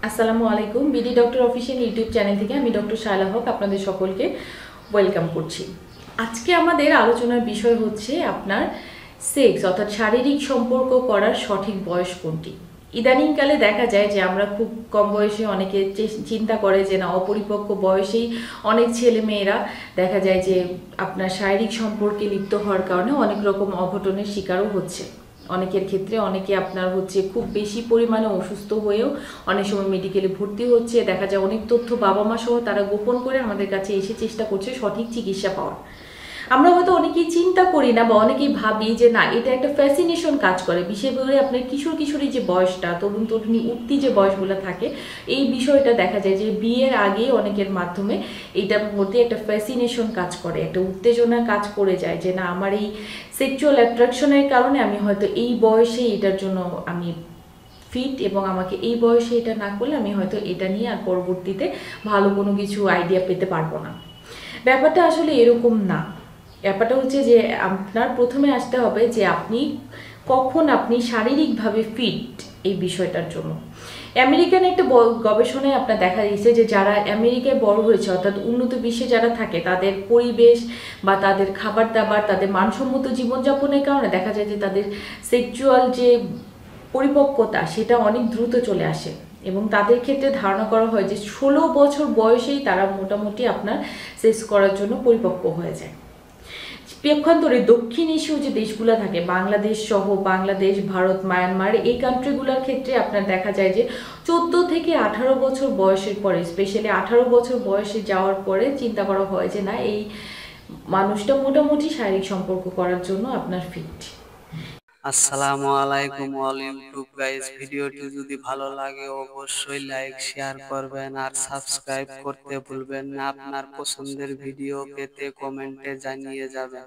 আসসালামু আলাইকুম। BD doctor official YouTube channel থেকে আমি ডক্টর শায়লা হক আপনাদের সকলকে ওয়েলকাম করছি। আজকে আমাদের আলোচনার বিষয় হচ্ছে আপনার সেক্স অর্থাৎ শারীরিক সম্পর্ক করার সঠিক বয়স কোনটি। ইদানিংকালে দেখা যায় যে আমরা খুব কম বয়সে অনেকে চিন্তা করে যে না অপরিপক্ক বয়সেই অনেক ছেলে মেয়েরা দেখা যায় যে আপনার শারীরিক সম্পর্কে লিপ্ত হওয়ার কারণে অনেক রকম অঘটনের শিকারও হচ্ছে। অনেকের ক্ষেত্রে অনেকে আপনার হচ্ছে খুব বেশি পরিমাণে অসুস্থ হয়েও অনেক সময় মেডিকেলে ভর্তি হচ্ছে। দেখা যায় অনেক তথ্য বাবা মা সহ তারা গোপন করে আমাদের কাছে এসে চেষ্টা করছে সঠিক চিকিৎসা পাওয়ার। আমরা হয়তো অনেকেই চিন্তা করি না বা অনেকেই ভাবি যে না এটা একটা ফ্যাসিনেশন কাজ করে, বিশেষ করে আপনার কিশোর কিশোরী যে বয়সটা, তরুণ তরুণী উঠতি যে বয়সগুলো থাকে, এই বিষয়টা দেখা যায় যে বিয়ের আগে অনেকের মাধ্যমে এইটার মধ্যে একটা ফ্যাসিনেশন কাজ করে, একটা উত্তেজনা কাজ করে যায় যে না আমার এই সেক্সুয়াল অ্যাট্রাকশনের কারণে আমি হয়তো এই বয়সে এটার জন্য আমি ফিট, এবং আমাকে এই বয়সে এটা না করলে আমি হয়তো এটা নিয়ে আর পরবর্তীতে ভালো কোনো কিছু আইডিয়া পেতে পারবো না। ব্যাপারটা আসলে এরকম না। ব্যাপারটা হচ্ছে যে আপনার প্রথমে আসতে হবে যে আপনি কখন আপনি শারীরিকভাবে ফিট এই বিষয়টার জন্য। আমেরিকান একটা গবেষণায় আপনার দেখা গেছে যে যারা আমেরিকায় বড় হয়েছে অর্থাৎ উন্নত বিশ্বে যারা থাকে তাদের পরিবেশ বা তাদের খাবার দাবার, তাদের মানসম্মত জীবনযাপনের কারণে দেখা যায় যে তাদের সেক্সুয়াল যে পরিপক্কতা সেটা অনেক দ্রুত চলে আসে, এবং তাদের ক্ষেত্রে ধারণা করা হয় যে 16 বছর বয়সেই তারা মোটামুটি আপনার সেক্স করার জন্য পরিপক্ক হয়ে যায়। পক্ষান্তরে দক্ষিণ এশীয় যে দেশগুলো থাকে, বাংলাদেশ সহ বাংলাদেশ, ভারত, মায়ানমার, এই কান্ট্রিগুলোর ক্ষেত্রে আপনার দেখা যায় যে 14 থেকে 18 বছর বয়সের পরে, স্পেশালি 18 বছর বয়সে যাওয়ার পরে চিন্তা করা হয় যে না এই মানুষটা মোটামুটি শারীরিক সম্পর্ক করার জন্য আপনার ফিট। আসসালামু আলাইকুম অল ইউটিউব গাইস, ভিডিওটি যদি ভালো লাগে অবশ্যই লাইক শেয়ার করবেন আর সাবস্ক্রাইব করতে ভুলবেন না। আপনার পছন্দের ভিডিও পেতে কমেন্টে জানিয়ে যাবেন।